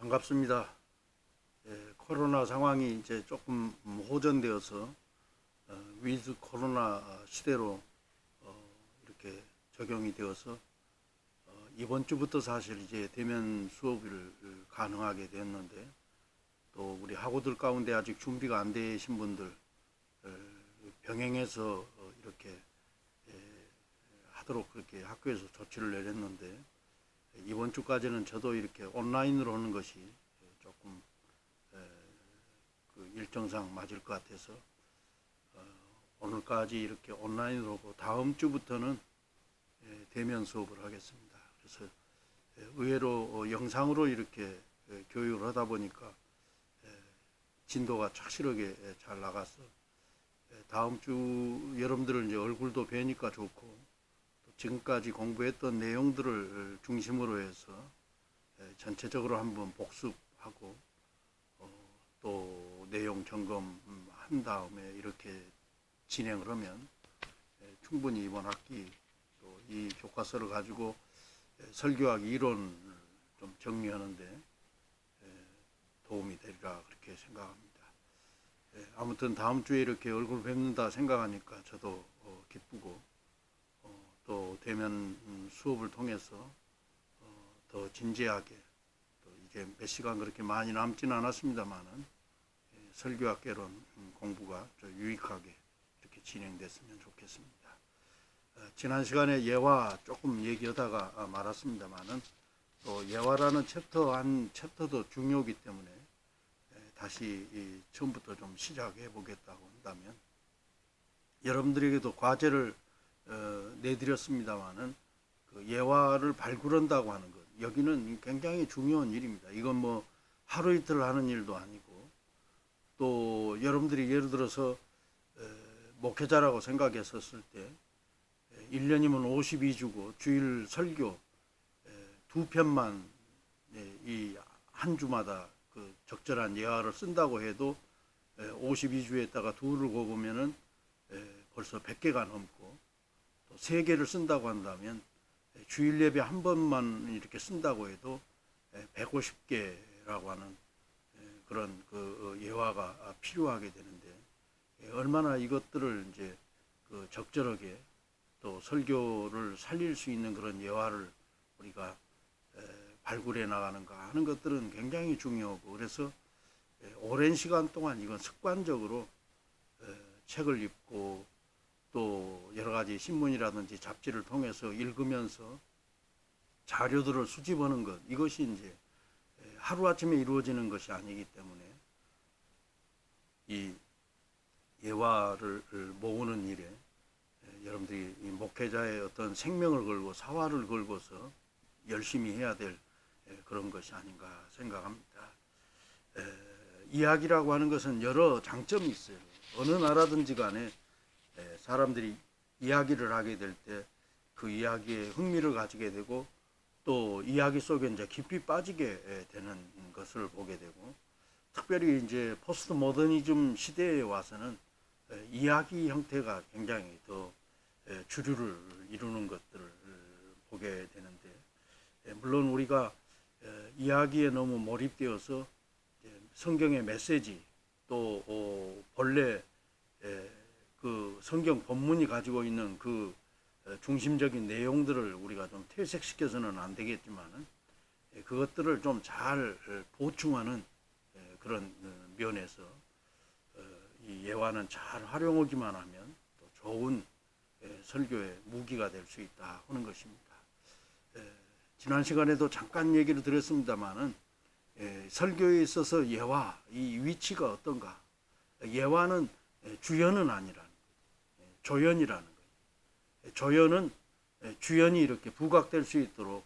반갑습니다. 코로나 상황이 이제 조금 호전되어서 위드 코로나 시대로 이렇게 적용이 되어서 이번 주부터 사실 이제 대면 수업을 가능하게 됐는데, 또 우리 학우들 가운데 아직 준비가 안 되신 분들 병행해서 이렇게 하도록 그렇게 학교에서 조치를 내렸는데, 이번 주까지는 저도 이렇게 온라인으로 하는 것이 조금 그 일정상 맞을 것 같아서 오늘까지 이렇게 온라인으로 하고, 다음 주부터는 대면 수업을 하겠습니다. 그래서 의외로 영상으로 이렇게 교육을 하다 보니까 진도가 착실하게 잘 나가서 다음 주 여러분들 이제 얼굴도 뵈니까 좋고, 지금까지 공부했던 내용들을 중심으로 해서 전체적으로 한번 복습하고 또 내용 점검한 다음에 이렇게 진행을 하면 충분히 이번 학기 또 이 교과서를 가지고 설교학 이론을 좀 정리하는데 도움이 되리라 그렇게 생각합니다. 아무튼 다음 주에 이렇게 얼굴 뵙는다 생각하니까 저도 기쁘고, 또 대면 수업을 통해서 더 진지하게, 또 이제 몇 시간 그렇게 많이 남지는 않았습니다만은 설교학 개론 공부가 좀 유익하게 이렇게 진행됐으면 좋겠습니다. 지난 시간에 예화 조금 얘기하다가 말았습니다만은, 또 예화라는 챕터 한 챕터도 중요하기 때문에 다시 처음부터 좀 시작해 보겠다고 한다면, 여러분들에게도 과제를 내드렸습니다마는 그 예화를 발굴한다고 하는 것, 여기는 굉장히 중요한 일입니다. 이건 뭐 하루 이틀 하는 일도 아니고, 또 여러분들이 예를 들어서 목회자라고 생각했었을 때 1년이면 52주고 주일 설교 두 편만 이 한 주마다 그 적절한 예화를 쓴다고 해도 52주에다가 둘을 곱으면은 벌써 100개가 넘고, 또 3개를 쓴다고 한다면 주일 예배 한 번만 이렇게 쓴다고 해도 150개라고 하는 그런 그 예화가 필요하게 되는데, 얼마나 이것들을 이제 그 적절하게 또 설교를 살릴 수 있는 그런 예화를 우리가 발굴해 나가는가 하는 것들은 굉장히 중요하고, 그래서 오랜 시간 동안 이건 습관적으로 책을 읽고 또 여러 가지 신문이라든지 잡지를 통해서 읽으면서 자료들을 수집하는 것, 이것이 이제 하루아침에 이루어지는 것이 아니기 때문에 이 예화를 모으는 일에 여러분들이 이 목회자의 어떤 생명을 걸고 사활을 걸고서 열심히 해야 될 그런 것이 아닌가 생각합니다. 이야기라고 하는 것은 여러 장점이 있어요. 어느 나라든지 간에 사람들이 이야기를 하게 될 때 그 이야기에 흥미를 가지게 되고, 또 이야기 속에 이제 깊이 빠지게 되는 것을 보게 되고, 특별히 이제 포스트 모더니즘 시대에 와서는 이야기 형태가 굉장히 더 주류를 이루는 것들을 보게 되는데, 물론 우리가 이야기에 너무 몰입되어서 성경의 메시지, 또 본래 그 성경 본문이 가지고 있는 그 중심적인 내용들을 우리가 좀 퇴색시켜서는 안 되겠지만은, 그것들을 좀 잘 보충하는 그런 면에서 이 예화는 잘 활용하기만 하면 또 좋은 설교의 무기가 될 수 있다 하는 것입니다. 지난 시간에도 잠깐 얘기를 드렸습니다만은, 설교에 있어서 예화 이 위치가 어떤가? 예화는 주연은 아니라는 거예요. 조연이라는 거예요. 조연은 주연이 이렇게 부각될 수 있도록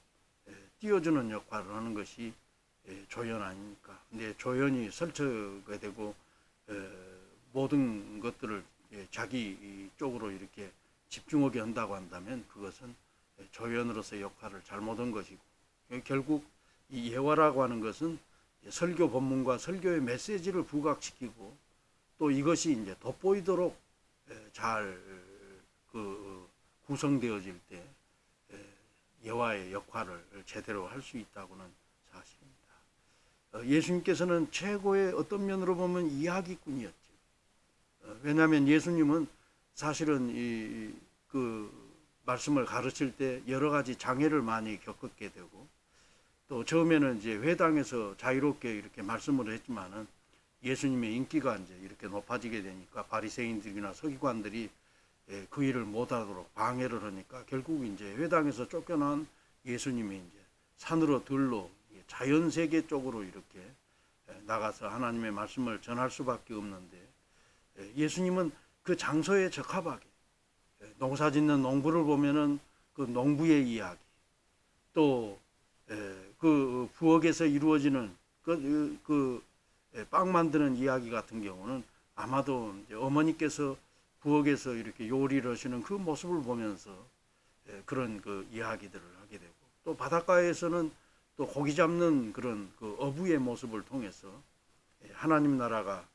띄워주는 역할을 하는 것이 조연 아닙니까? 근데 조연이 설치게 되고 모든 것들을 자기 쪽으로 이렇게 집중하게 한다고 한다면, 그것은 조연으로서의 역할을 잘못한 것이고, 결국 이 예화라고 하는 것은 설교 본문과 설교의 메시지를 부각시키고, 또 이것이 이제 돋보이도록 잘 구성되어질 때 예화의 역할을 제대로 할 수 있다고는 사실입니다. 예수님께서는 최고의 어떤 면으로 보면 이야기꾼이었죠. 왜냐하면 예수님은 사실은 그 말씀을 가르칠 때 여러 가지 장애를 많이 겪었게 되고, 또 처음에는 이제 회당에서 자유롭게 이렇게 말씀을 했지만은 예수님의 인기가 이제 이렇게 높아지게 되니까 바리새인들이나 서기관들이 그 일을 못하도록 방해를 하니까 결국 이제 회당에서 쫓겨난 예수님이 이제 산으로 들로 자연 세계 쪽으로 이렇게 나가서 하나님의 말씀을 전할 수밖에 없는데, 예수님은 그 장소에 적합하게 농사짓는 농부를 보면은 그 농부의 이야기, 또 그 부엌에서 이루어지는 빵 만드는 이야기 같은 경우는 아마도 어머니께서 부엌에서 이렇게 요리를 하시는 그 모습을 보면서 그런 그 이야기들을 하게 되고, 또 바닷가에서는 또 고기 잡는 그런 그 어부의 모습을 통해서 하나님 나라가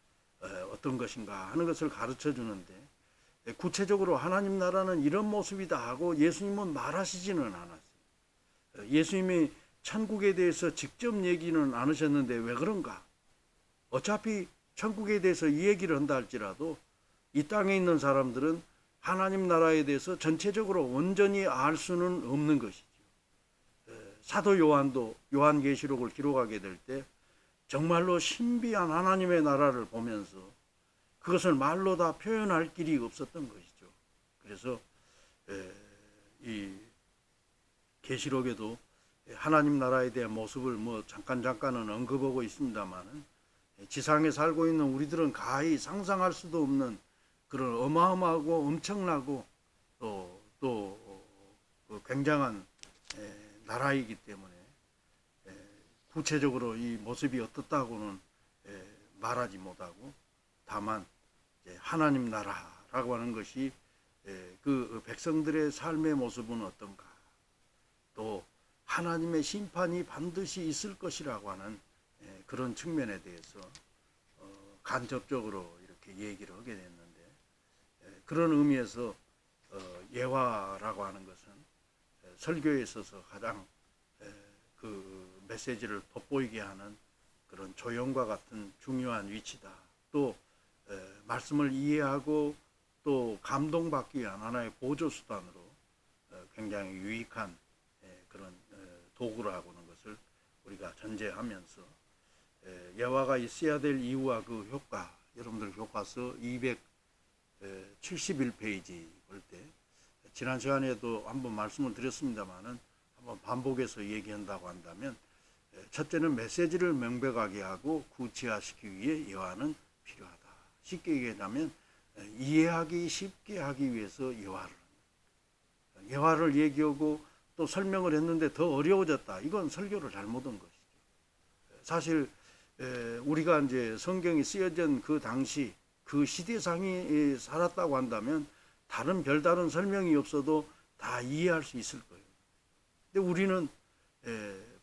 어떤 것인가 하는 것을 가르쳐 주는데, 구체적으로 하나님 나라는 이런 모습이다 하고 예수님은 말하시지는 않았어요. 예수님이 천국에 대해서 직접 얘기는 않으셨는데 왜 그런가? 어차피 천국에 대해서 이 얘기를 한다 할지라도 이 땅에 있는 사람들은 하나님 나라에 대해서 전체적으로 온전히 알 수는 없는 것이죠. 사도 요한도 요한계시록을 기록하게 될 때 정말로 신비한 하나님의 나라를 보면서 그것을 말로 다 표현할 길이 없었던 것이죠. 그래서 이 계시록에도 하나님 나라에 대한 모습을 뭐 잠깐은 언급하고 있습니다만은, 지상에 살고 있는 우리들은 가히 상상할 수도 없는 그런 어마어마하고 엄청나고 또 굉장한 나라이기 때문에 구체적으로 이 모습이 어떻다고는 말하지 못하고, 다만 하나님 나라라고 하는 것이 그 백성들의 삶의 모습은 어떤가, 또 하나님의 심판이 반드시 있을 것이라고 하는 그런 측면에 대해서 간접적으로 이렇게 얘기를 하게 됐는데, 그런 의미에서 예화라고 하는 것은 설교에 있어서 가장 그 메시지를 돋보이게 하는 그런 조형과 같은 중요한 위치다. 또 말씀을 이해하고 또 감동받기 위한 하나의 보조 수단으로 굉장히 유익한 그런 도구라고 하는 것을 우리가 전제하면서, 예화가 있어야 될 이유와 그 효과, 여러분들 교과서 271페이지 볼 때 지난 시간에도 한번 말씀을 드렸습니다만은 한번 반복해서 얘기한다고 한다면, 첫째는 메시지를 명백하게 하고 구체화시키기 위해 예화는 필요하다. 쉽게 얘기하자면 이해하기 쉽게 하기 위해서 예화를 얘기하고 또 설명을 했는데 더 어려워졌다. 이건 설교를 잘못한 것이죠. 사실 우리가 이제 성경이 쓰여진 그 당시 그 시대상이 살았다고 한다면 다른 별다른 설명이 없어도 다 이해할 수 있을 거예요. 근데 우리는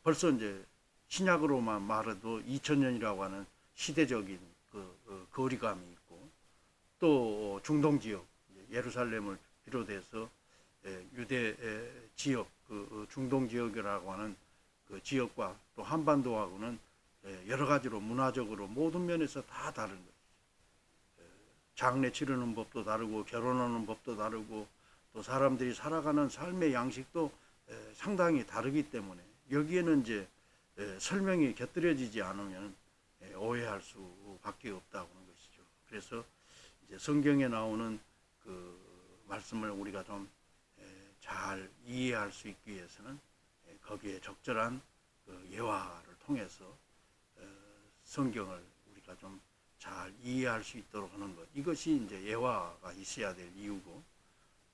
벌써 이제 신약으로만 말해도 2000년이라고 하는 시대적인 그 거리감이 있고, 또 중동 지역 예루살렘을 비롯해서 유대 지역 그 중동 지역이라고 하는 그 지역과 또 한반도하고는 여러 가지로 문화적으로 모든 면에서 다 다른 거예요. 장례 치르는 법도 다르고 결혼하는 법도 다르고 또 사람들이 살아가는 삶의 양식도 상당히 다르기 때문에 여기에는 이제 설명이 곁들여지지 않으면 오해할 수밖에 없다고 하는 것이죠. 그래서 이제 성경에 나오는 그 말씀을 우리가 좀 잘 이해할 수 있기 위해서는 거기에 적절한 그 예화를 통해서 성경을 우리가 좀 잘 이해할 수 있도록 하는 것, 이것이 이제 예화가 있어야 될 이유고,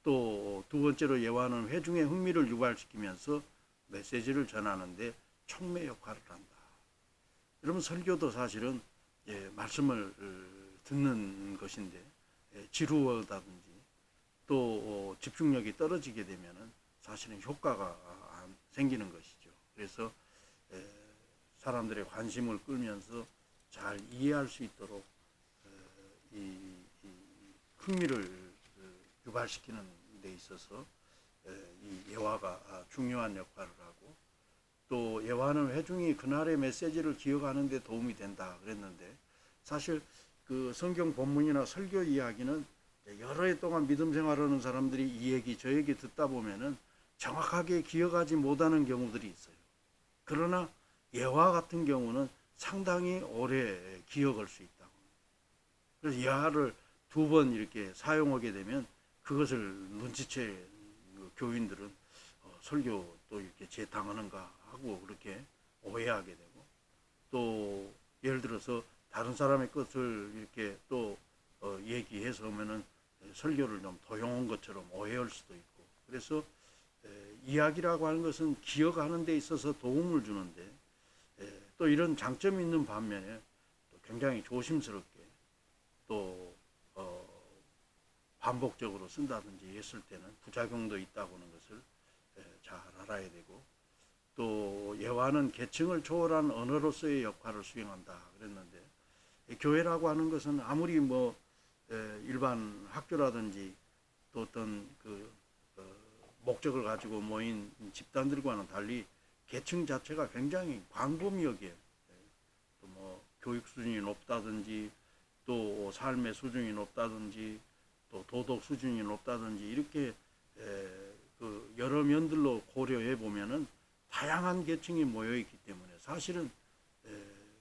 또 두 번째로 예화는 회중의 흥미를 유발시키면서 메시지를 전하는데 촉매 역할을 한다. 여러분, 설교도 사실은 말씀을 듣는 것인데 지루하다든지 또 집중력이 떨어지게 되면은 사실은 효과가 생기는 것이죠. 그래서 사람들의 관심을 끌면서 잘 이해할 수 있도록 이 흥미를 유발시키는 데 있어서 이 예화가 중요한 역할을 하고, 또 예화는 회중이 그날의 메시지를 기억하는 데 도움이 된다 그랬는데, 사실 그 성경 본문이나 설교 이야기는 여러 해 동안 믿음 생활하는 사람들이 이 얘기 저 얘기 듣다 보면은 정확하게 기억하지 못하는 경우들이 있어요. 그러나 예화 같은 경우는 상당히 오래 기억할 수 있다고. 그래서 예화를 두 번 이렇게 사용하게 되면 그것을 눈치채 교인들은 설교 또 이렇게 재탕하는가 하고 그렇게 오해하게 되고, 또 예를 들어서 다른 사람의 것을 이렇게 또 얘기해서 오면은 설교를 좀 도용한 것처럼 오해할 수도 있고, 그래서 이야기라고 하는 것은 기억하는 데 있어서 도움을 주는데, 또 이런 장점이 있는 반면에 또 굉장히 조심스럽게 또 반복적으로 쓴다든지 했을 때는 부작용도 있다고 하는 것을 잘 알아야 되고, 또 예화는 계층을 초월한 언어로서의 역할을 수행한다 그랬는데, 교회라고 하는 것은 아무리 뭐 일반 학교라든지 또 어떤 그 목적을 가지고 모인 집단들과는 달리 계층 자체가 굉장히 광범위하게, 또 뭐 교육 수준이 높다든지 또 삶의 수준이 높다든지 또 도덕 수준이 높다든지 이렇게 그 여러 면들로 고려해 보면은 다양한 계층이 모여 있기 때문에 사실은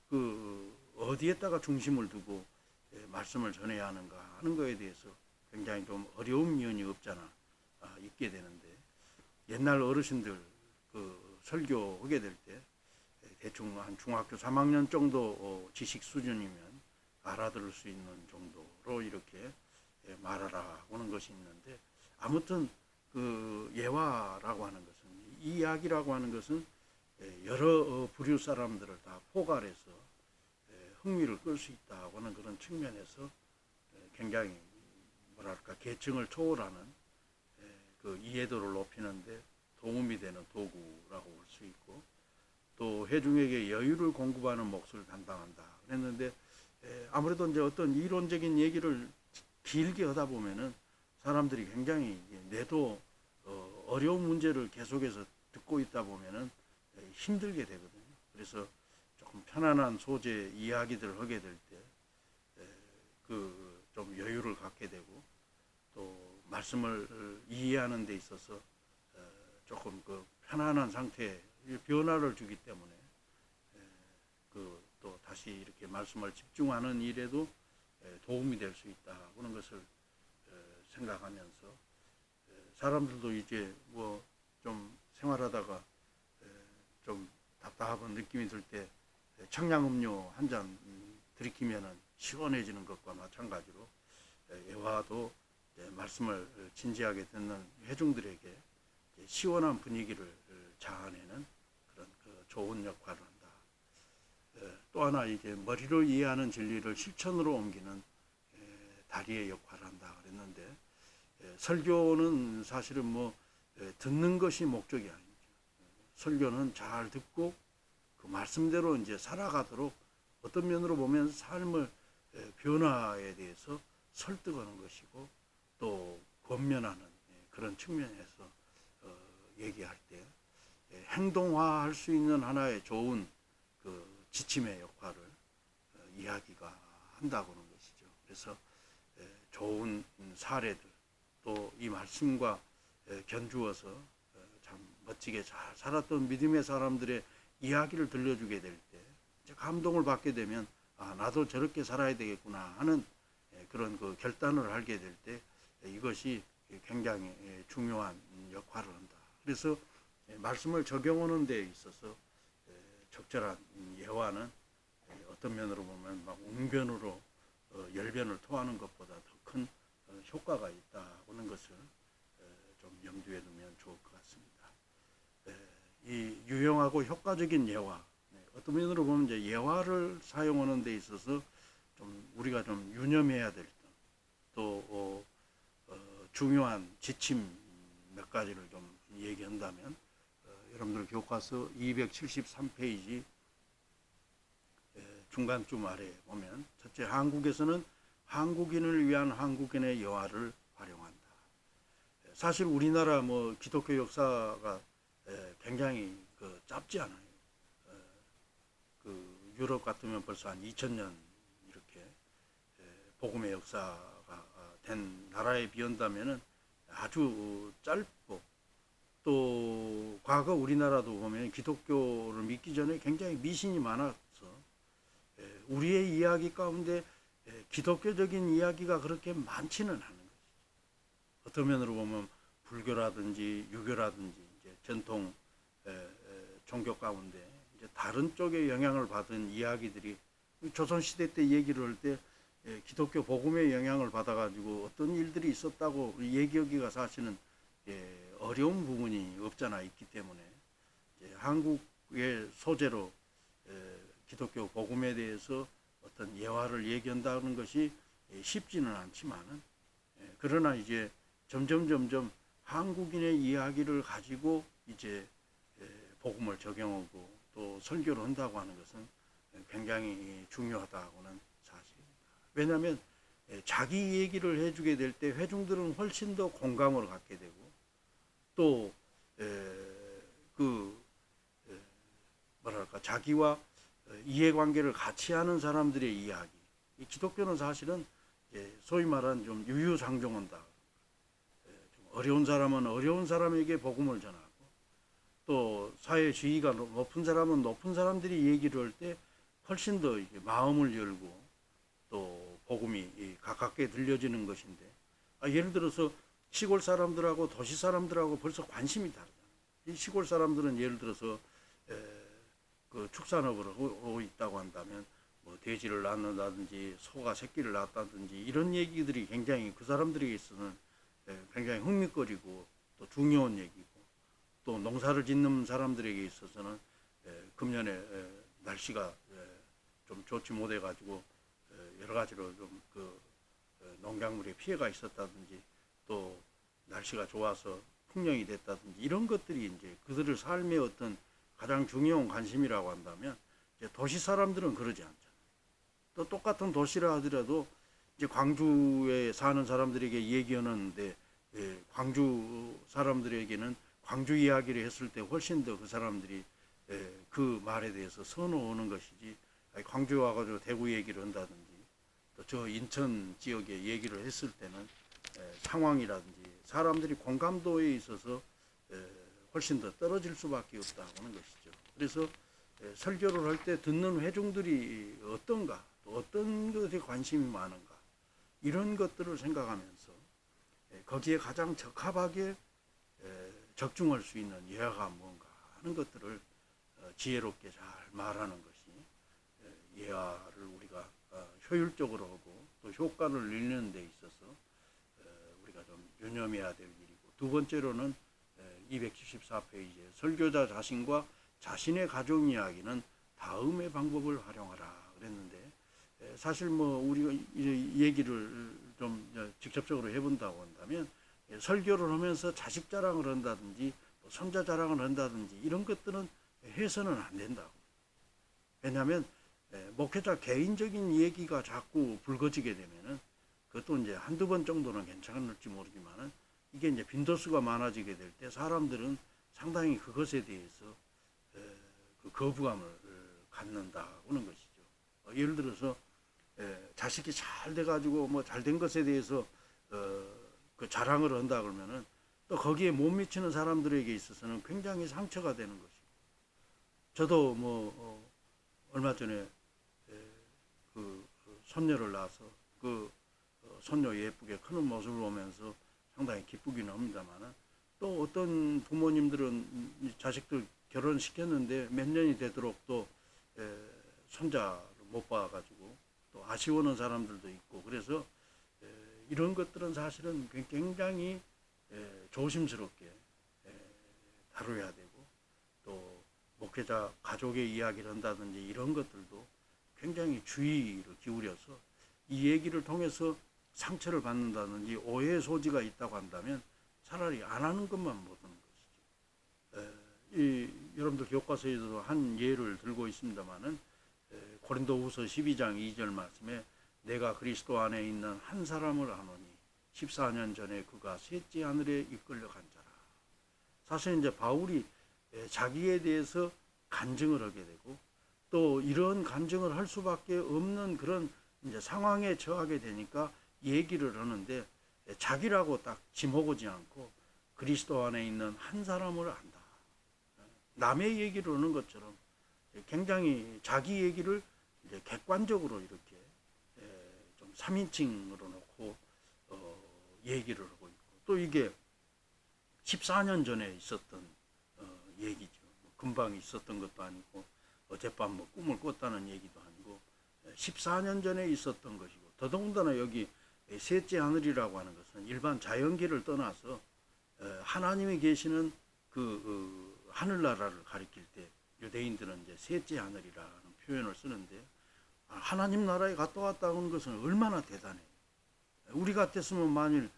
그 어디에다가 중심을 두고 말씀을 전해야 하는가 하는 거에 대해서 굉장히 좀 어려운 면이 없잖아 있게 되는데, 옛날 어르신들 그 설교하게 될 때 대충 한 중학교 3학년 정도 지식 수준이면 알아들을 수 있는 정도로 이렇게 말하라 하는 것이 있는데, 아무튼 그 예화라고 하는 것은, 이 이야기라고 하는 것은 여러 부류 사람들을 다 포괄해서 흥미를 끌 수 있다고 하는 그런 측면에서 굉장히 뭐랄까 계층을 초월하는 그 이해도를 높이는데 도움이 되는 도구라고 볼 수 있고, 또 회중에게 여유를 공급하는 몫을 담당한다 그랬는데, 아무래도 이제 어떤 이론적인 얘기를 길게 하다 보면은 사람들이 굉장히 내도 어려운 문제를 계속해서 듣고 있다 보면은 힘들게 되거든요. 그래서 조금 편안한 소재 이야기들을 하게 될 때 그 좀 여유를 갖게 되고, 또 말씀을 이해하는 데 있어서 조금 그 편안한 상태에 변화를 주기 때문에 그 또 다시 이렇게 말씀을 집중하는 일에도 도움이 될 수 있다 하는 것을 생각하면서, 사람들도 이제 뭐 좀 생활하다가 좀 답답한 느낌이 들 때 청량음료 한 잔 들이키면은 시원해지는 것과 마찬가지로 예화도 말씀을 진지하게 듣는 회중들에게 시원한 분위기를 자아내는 그런 그 좋은 역할을 한다. 또 하나 이제 머리로 이해하는 진리를 실천으로 옮기는 다리의 역할을 한다 그랬는데, 설교는 사실은 뭐 듣는 것이 목적이 아니죠. 설교는 잘 듣고 그 말씀대로 이제 살아가도록 어떤 면으로 보면 삶을 변화에 대해서 설득하는 것이고, 또 권면하는 그런 측면에서 얘기할 때 행동화할 수 있는 하나의 좋은 그 지침의 역할을 이야기가 한다고 하는 것이죠. 그래서 좋은 사례들, 또 이 말씀과 견주어서 참 멋지게 잘 살았던 믿음의 사람들의 이야기를 들려주게 될 때 감동을 받게 되면, 아, 나도 저렇게 살아야 되겠구나 하는 그런 그 결단을 하게 될 때 이것이 굉장히 중요한 역할을 한다. 그래서 말씀을 적용하는 데 있어서 적절한 예화는 어떤 면으로 보면 막 웅변으로 열변을 토하는 것보다 더 큰 효과가 있다는 것을 좀 염두에 두면 좋을 것 같습니다. 이 유용하고 효과적인 예화, 어떤 면으로 보면 이제 예화를 사용하는 데 있어서 좀 우리가 좀 유념해야 될 또 중요한 지침 몇 가지를 좀 얘기한다면, 여러분들 교과서 273페이지 중간쯤 아래 보면, 첫째, 한국에서는 한국인을 위한 한국인의 예화를 활용한다. 사실 우리나라 뭐 기독교 역사가 굉장히 그 짧지 쉽지 않아요. 그 유럽 같으면 벌써 한 2000년 이렇게 복음의 역사가 된 나라에 비한다면은 아주 짧고, 또 과거 우리나라도 보면 기독교를 믿기 전에 굉장히 미신이 많았어. 우리의 이야기 가운데 기독교적인 이야기가 그렇게 많지는 않은 거죠. 어떤 면으로 보면 불교라든지 유교라든지 이제 전통 종교 가운데 이제 다른 쪽의 영향을 받은 이야기들이, 조선 시대 때 얘기를 할 때 기독교 복음의 영향을 받아가지고 어떤 일들이 있었다고 얘기하기가 사실은 어려운 부분이 없잖아 있기 때문에, 한국의 소재로 기독교 복음에 대해서 어떤 예화를 얘기한다는 것이 쉽지는 않지만은, 그러나 이제 점점 한국인의 이야기를 가지고 이제 복음을 적용하고 또 설교를 한다고 하는 것은 굉장히 중요하다고는 사실입니다. 왜냐하면 자기 얘기를 해주게 될 때 회중들은 훨씬 더 공감을 갖게 되고, 또 뭐랄까 자기와 이해관계를 같이 하는 사람들의 이야기. 이 기독교는 사실은 소위 말하는 좀 유유상종한다. 좀 어려운 사람은 어려운 사람에게 복음을 전하고, 또 사회 지위가 높은 사람은 높은 사람들이 얘기를 할 때 훨씬 더 마음을 열고 또 복음이 가깝게 들려지는 것인데, 예를 들어서 시골 사람들하고 도시 사람들하고 벌써 관심이 다르잖아요. 이 시골 사람들은 예를 들어서 그 축산업을 하고 있다고 한다면 뭐 돼지를 낳는다든지 소가 새끼를 낳았다든지 이런 얘기들이 굉장히 그 사람들에게 있어서는 굉장히 흥미거리고 또 중요한 얘기고, 또 농사를 짓는 사람들에게 있어서는 금년에 날씨가 좀 좋지 못해 가지고 여러 가지로 좀 농작물에 피해가 있었다든지, 또 날씨가 좋아서 풍년이 됐다든지 이런 것들이 이제 그들의 삶의 어떤 가장 중요한 관심이라고 한다면, 이제 도시 사람들은 그러지 않잖아요. 또 똑같은 도시라 하더라도 이제 광주에 사는 사람들에게 얘기하는데, 광주 사람들에게는 광주 이야기를 했을 때 훨씬 더 그 사람들이 그 말에 대해서 선호하는 것이지, 광주 와가지고 대구 얘기를 한다든지 또 저 인천 지역에 얘기를 했을 때는 상황이라든지 사람들이 공감도에 있어서 훨씬 더 떨어질 수밖에 없다고 하는 것이죠. 그래서 설교를 할 때 듣는 회중들이 어떤가, 또 어떤 것에 관심이 많은가, 이런 것들을 생각하면서 거기에 가장 적합하게 적중할 수 있는 예화가 뭔가 하는 것들을 지혜롭게 잘 말하는 것이 예화를 우리가 효율적으로 하고 또 효과를 내는 데 있어서 우리가 좀 유념해야 될 일이고, 두 번째로는 274페이지에 설교자 자신과 자신의 가족 이야기는 다음의 방법을 활용하라 그랬는데, 사실 뭐 우리가 얘기를 좀 직접적으로 해본다고 한다면, 설교를 하면서 자식 자랑을 한다든지 손자 자랑을 한다든지 이런 것들은 해서는 안 된다고. 왜냐하면 목회자 개인적인 얘기가 자꾸 불거지게 되면은, 그것도 이제 한두 번 정도는 괜찮을지 모르지만은, 이게 이제 빈도수가 많아지게 될 때 사람들은 상당히 그것에 대해서 그 거부감을 갖는다고는 것이죠. 예를 들어서 자식이 잘 돼가지고 뭐 잘된 것에 대해서 그 자랑을 한다 그러면은, 또 거기에 못 미치는 사람들에게 있어서는 굉장히 상처가 되는 것이고, 저도 뭐 얼마 전에 그 손녀를 낳아서 그 손녀 예쁘게 크는 모습을 보면서 상당히 기쁘기는 합니다만은, 또 어떤 부모님들은 자식들 결혼시켰는데 몇 년이 되도록 또 손자를 못 봐가지고 또 아쉬워하는 사람들도 있고, 그래서 이런 것들은 사실은 굉장히 조심스럽게 다뤄야 되고, 또 목회자 가족의 이야기를 한다든지 이런 것들도 굉장히 주의를 기울여서 이 얘기를 통해서 상처를 받는다든지 오해의 소지가 있다고 한다면 차라리 안 하는 것만 못하는 것이죠. 여러분들 교과서에서도 한 예를 들고 있습니다마는, 고린도후서 12장 2절 말씀에 내가 그리스도 안에 있는 한 사람을 아노니 14년 전에 그가 셋째 하늘에 이끌려 간 자라. 사실 이제 바울이 자기에 대해서 간증을 하게 되고 또 이런 간증을 할 수밖에 없는 그런 이제 상황에 처하게 되니까 얘기를 하는데 자기라고 딱 지목하지 않고 그리스도 안에 있는 한 사람을 안다. 남의 얘기를 하는 것처럼 굉장히 자기 얘기를 이제 객관적으로 이렇게 좀 3인칭으로 놓고 얘기를 하고 있고 또 이게 14년 전에 있었던 얘기죠. 금방 있었던 것도 아니고 어젯밤 뭐 꿈을 꿨다는 얘기도 아니고 14년 전에 있었던 것이고 더더군다나 여기 셋째 하늘이라고 하는 것은 일반 자연계를 떠나서 하나님이 계시는 그 하늘나라를 가리킬 때 유대인들은 이제 셋째 하늘이라는 표현을 쓰는데 하나님 나라에 갔다 왔다는 것은 얼마나 대단해요. 우리 같았으면 만일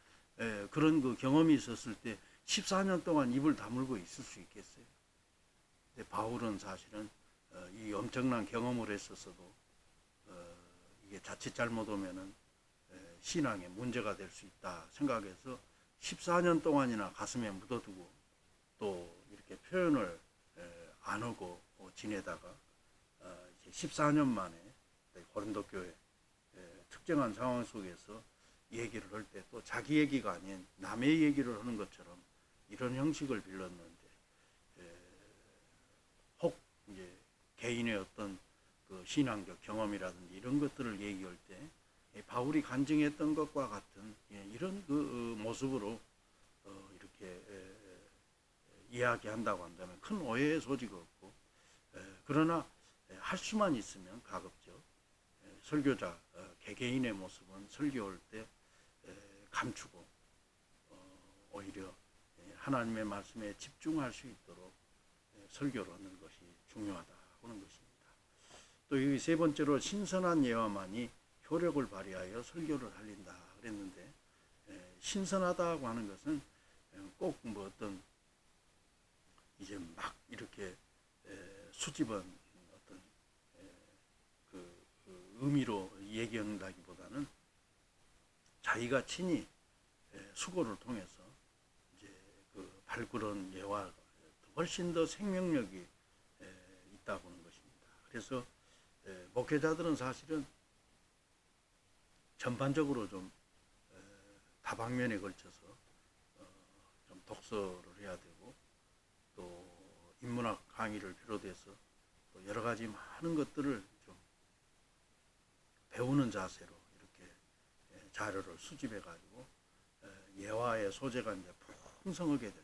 그런 그 경험이 있었을 때 14년 동안 입을 다물고 있을 수 있겠어요. 근데 바울은 사실은 이 엄청난 경험을 했었어도 이게 자칫 잘못하면은 신앙에 문제가 될 수 있다 생각해서 14년 동안이나 가슴에 묻어두고 또 이렇게 표현을 안 하고 지내다가 이제 14년 만에 고린도 교회 특정한 상황 속에서 얘기를 할 때 또 자기 얘기가 아닌 남의 얘기를 하는 것처럼 이런 형식을 빌렸는데 혹 이제 개인의 어떤 그 신앙적 경험이라든지 이런 것들을 얘기할 때 바울이 간증했던 것과 같은 이런 그 모습으로 이렇게 이야기한다고 한다면 큰 오해의 소지가 없고 그러나 할 수만 있으면 가급적 설교자 개개인의 모습은 설교할 때 감추고 오히려 하나님의 말씀에 집중할 수 있도록 설교를 하는 것이 중요하다 하는 것입니다. 또 이 세 번째로 신선한 예화만이 효력을 발휘하여 설교를 살린다 그랬는데 신선하다고 하는 것은 꼭 뭐 어떤 이제 막 이렇게 수집은 어떤 그 의미로 얘기한다기보다는 자기가 친히 수고를 통해서 이제 그 발굴한 예화가 훨씬 더 생명력이 있다고 하는 것입니다. 그래서 목회자들은 사실은 전반적으로 좀 다방면에 걸쳐서 좀 독서를 해야 되고 또 인문학 강의를 비롯해서 또 여러 가지 많은 것들을 좀 배우는 자세로 이렇게 자료를 수집해 가지고 예화의 소재가 이제 풍성하게 될 때,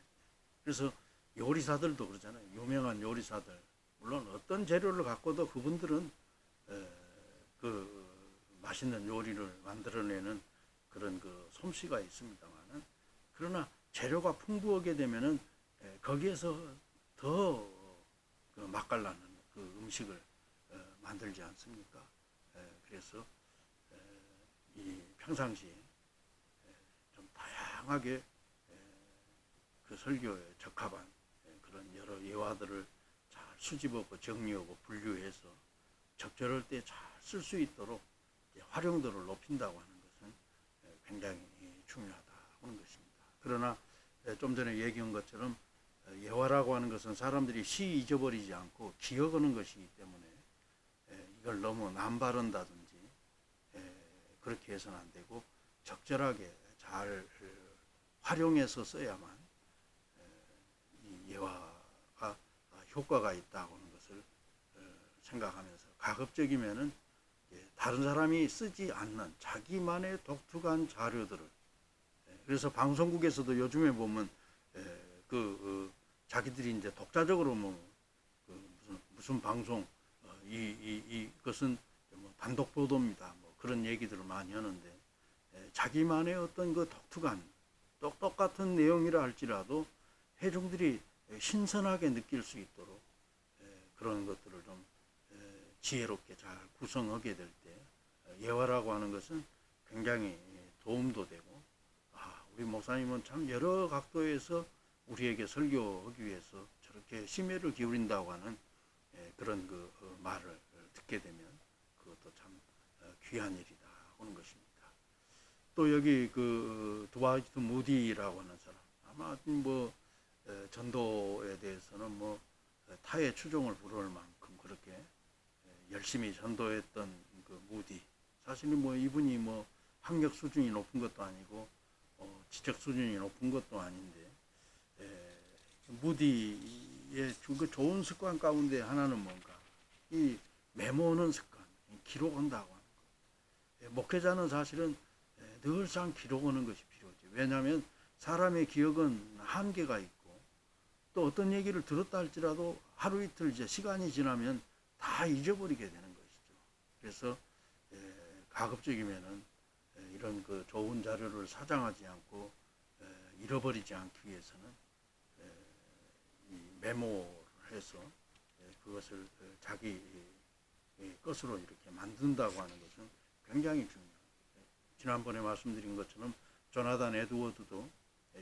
그래서 요리사들도 그러잖아요. 유명한 요리사들 물론 어떤 재료를 갖고도 그분들은 그 맛있는 요리를 만들어내는 그런 그 솜씨가 있습니다만은 그러나 재료가 풍부하게 되면은 거기에서 더 그 맛깔나는 그 음식을 만들지 않습니까? 그래서 이 평상시에 좀 다양하게 그 설교에 적합한 그런 여러 예화들을 잘 수집하고 정리하고 분류해서 적절할 때 잘 쓸 수 있도록 활용도를 높인다고 하는 것은 굉장히 중요하다 하는 것입니다. 그러나 좀 전에 얘기한 것처럼 예화라고 하는 것은 사람들이 쉬 잊어버리지 않고 기억하는 것이기 때문에 이걸 너무 남바른다든지 그렇게 해서는 안 되고 적절하게 잘 활용해서 써야만 이 예화가 효과가 있다고 하는 것을 생각하면서 가급적이면은 다른 사람이 쓰지 않는 자기만의 독특한 자료들을 그래서 방송국에서도 요즘에 보면 자기들이 이제 독자적으로 뭐 무슨 방송 이것은 뭐 단독 보도입니다 뭐 그런 얘기들을 많이 하는데 자기만의 어떤 그 독특한 똑같은 내용이라 할지라도 회중들이 신선하게 느낄 수 있도록 그런 것들을 좀 지혜롭게 잘 구성하게 될 때 예화라고 하는 것은 굉장히 도움도 되고 우리 목사님은 참 여러 각도에서 우리에게 설교하기 위해서 저렇게 심혈을 기울인다고 하는 그런 그 말을 듣게 되면 그것도 참 귀한 일이다 하는 것입니다. 또 여기 그 드와이트 무디라고 하는 사람 아마 뭐 전도에 대해서는 뭐 타의 추종을 부를 만큼 그렇게 열심히 전도했던 그 무디. 사실은 뭐 이분이 뭐 학력 수준이 높은 것도 아니고 지적 수준이 높은 것도 아닌데 무디의 그 좋은 습관 가운데 하나는 뭔가 이 메모하는 습관, 기록한다고 하는 거. 목회자는 사실은 늘상 기록하는 것이 필요하지. 왜냐하면 사람의 기억은 한계가 있고 또 어떤 얘기를 들었다 할지라도 하루 이틀 이제 시간이 지나면 다 잊어버리게 되는 것이죠. 그래서 가급적이면은 이런 그 좋은 자료를 사장하지 않고 잃어버리지 않기 위해서는 이 메모를 해서 그것을 자기 것으로 이렇게 만든다고 하는 것은 굉장히 중요합니다. 지난번에 말씀드린 것처럼 조나단 에드워드도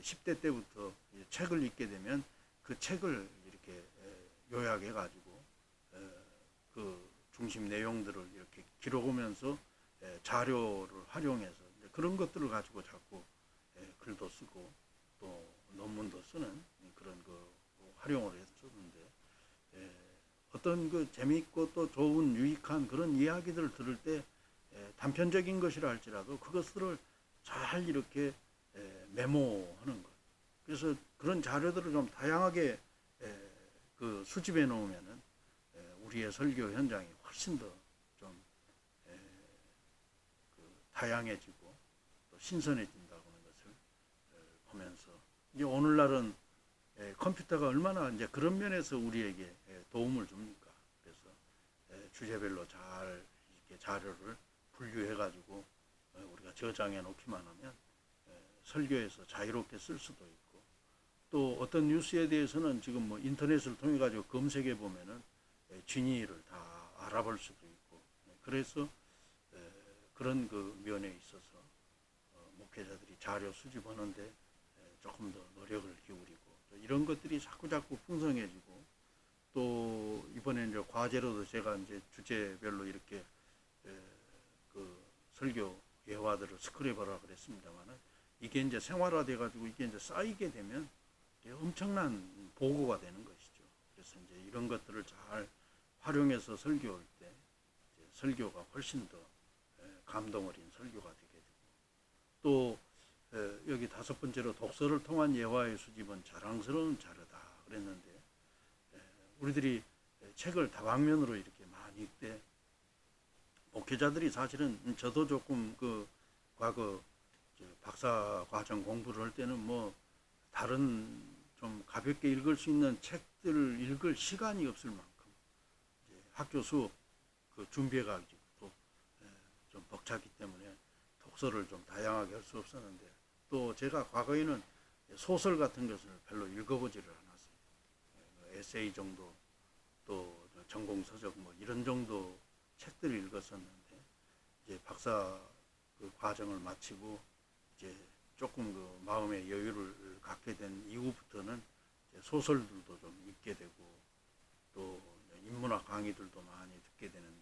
10대 때부터 책을 읽게 되면 그 책을 이렇게 요약해 가지고 그 중심 내용들을 이렇게 기록하면서 자료를 활용해서 그런 것들을 가지고 자꾸 글도 쓰고 또 논문도 쓰는 그런 그 활용을 했었는데 어떤 그 재미있고 또 좋은 유익한 그런 이야기들을 들을 때 단편적인 것이라 할지라도 그것들을 잘 이렇게 메모하는 것. 그래서 그런 자료들을 좀 다양하게 그 수집해 놓으면은 우리의 설교 현장이 훨씬 더 좀 다양해지고 또 신선해진다고 하는 것을 보면서 이제 오늘날은 컴퓨터가 얼마나 이제 그런 면에서 우리에게 도움을 줍니까? 그래서 주제별로 잘 이렇게 자료를 분류해 가지고 우리가 저장해 놓기만 하면 설교에서 자유롭게 쓸 수도 있고 또 어떤 뉴스에 대해서는 지금 뭐 인터넷을 통해 가지고 검색해 보면은 진위를 다 알아볼 수도 있고 그래서 그런 그 면에 있어서 목회자들이 자료 수집하는데 조금 더 노력을 기울이고 이런 것들이 자꾸 풍성해지고 또 이번에 이제 과제로도 제가 이제 주제별로 이렇게 그 설교 예화들을 스크랩하라 그랬습니다만은 이게 이제 생활화돼 가지고 이게 이제 쌓이게 되면 엄청난 보고가 되는 것이죠. 그래서 이제 이런 것들을 잘 활용해서 설교할 때 설교가 훨씬 더 감동 어린 설교가 되게 되고 또 여기 다섯 번째로 독서를 통한 예화의 수집은 자랑스러운 자료다 그랬는데 우리들이 책을 다방면으로 이렇게 많이 읽되 목회자들이 사실은 저도 조금 그 과거 박사 과정 공부를 할 때는 뭐 다른 좀 가볍게 읽을 수 있는 책들을 읽을 시간이 없을 만큼 학교 수업 그 준비해 가지고 또 좀 벅찼기 때문에 독서를 좀 다양하게 할 수 없었는데 또 제가 과거에는 소설 같은 것을 별로 읽어보지를 않았어요. 에세이 정도 또 전공서적 뭐 이런 정도 책들을 읽었었는데 이제 박사 그 과정을 마치고 이제 조금 그 마음의 여유를 갖게 된 이후부터는 소설들도 좀 읽게 되고 또 인문학 강의들도 많이 듣게 되는데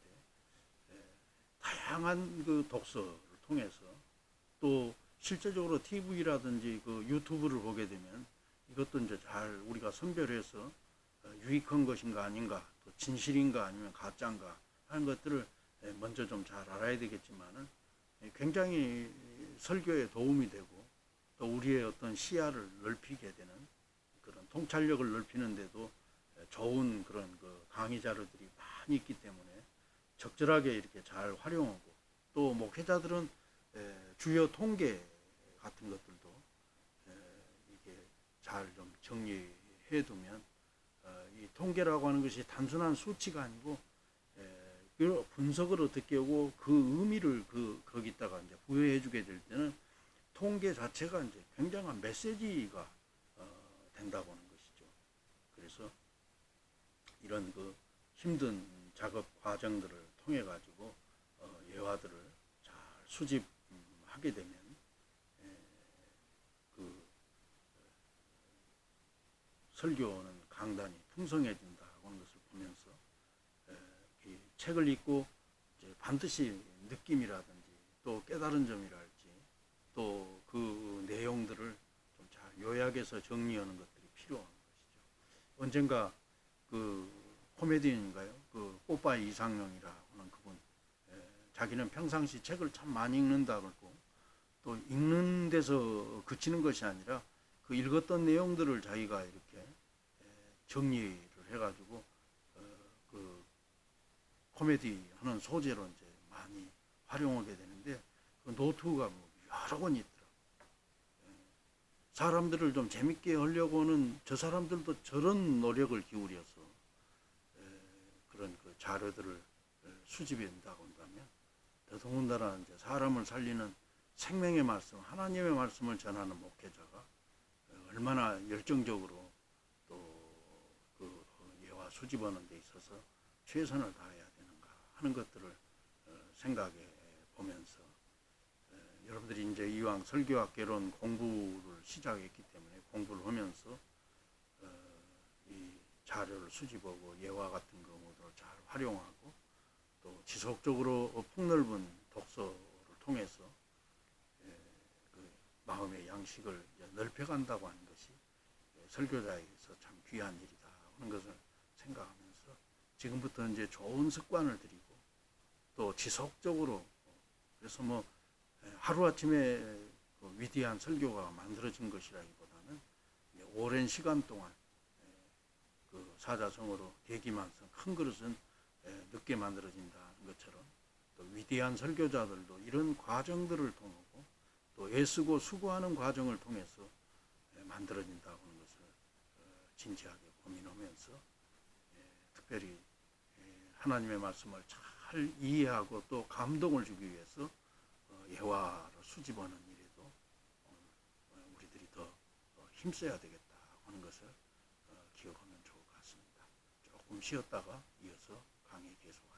다양한 그 독서를 통해서 또 실제적으로 TV라든지 그 유튜브를 보게 되면 이것도 이제 잘 우리가 선별해서 유익한 것인가 아닌가 또 진실인가 아니면 가짜인가 하는 것들을 먼저 좀 잘 알아야 되겠지만은 굉장히 설교에 도움이 되고 또 우리의 어떤 시야를 넓히게 되는 그런 통찰력을 넓히는데도 좋은 그런 그 강의 자료들이 많이 있기 때문에 적절하게 이렇게 잘 활용하고 또 목회자들은 주요 통계 같은 것들도 이게 잘 좀 정리해 두면 이 통계라고 하는 것이 단순한 수치가 아니고 분석을 어떻게 하고 그 의미를 거기다가 이제 부여해 주게 될 때는 통계 자체가 이제 굉장한 메시지가 된다고 하는 것이죠. 그래서 이런 그 힘든 작업 과정들을 통해 가지고 예화들을 잘 수집하게 되면 그 설교는 강단이 풍성해진다고 하는 것을 보면서 이 책을 읽고 이제 반드시 느낌이라든지 또 깨달은 점이랄지 또 그 내용들을 좀 잘 요약해서 정리하는 것들이 필요한 것이죠. 언젠가 그 코미디언인가요? 그 뽀빠이 이상용이라는 그분. 자기는 평상시 책을 참 많이 읽는다 그러고 또 읽는 데서 그치는 것이 아니라 그 읽었던 내용들을 자기가 이렇게 정리를 해가지고 그 코미디 하는 소재로 이제 많이 활용하게 되는데 그 노트가 뭐 여러 권이 있더라고요. 사람들을 좀 재밌게 하려고는 저 사람들도 저런 노력을 기울여서 그런 그 자료들을 수집해 온다고 한다면 더더군다나 이제 사람을 살리는 생명의 말씀, 하나님의 말씀을 전하는 목회자가 얼마나 열정적으로 또 그 예화 수집하는 데 있어서 최선을 다해야 되는가 하는 것들을 생각해 보면서 여러분들이 이제 이왕 설교학개론 공부를 시작했기 때문에 공부를 하면서 이 자료를 수집하고 예화 같은 경우도 잘 활용하고 또 지속적으로 폭넓은 독서를 통해서 그 마음의 양식을 넓혀간다고 하는 것이 설교자에게서 참 귀한 일이다 하는 것을 생각하면서 지금부터 이제 좋은 습관을 들이고 또 지속적으로 그래서 뭐 하루아침에 그 위대한 설교가 만들어진 것이라기보다는 오랜 시간 동안 그 사자성어로 대기만성 큰 그릇은 늦게 만들어진다는 것처럼 또 위대한 설교자들도 이런 과정들을 통하고 또 애쓰고 수고하는 과정을 통해서 만들어진다고 하는 것을 진지하게 고민하면서 특별히 하나님의 말씀을 잘 이해하고 또 감동을 주기 위해서 예화를 수집하는 일에도 우리들이 더 힘써야 되겠다 하는 것을 기억하면 좋을 것 같습니다. 조금 쉬었다가 이어서 강의 계속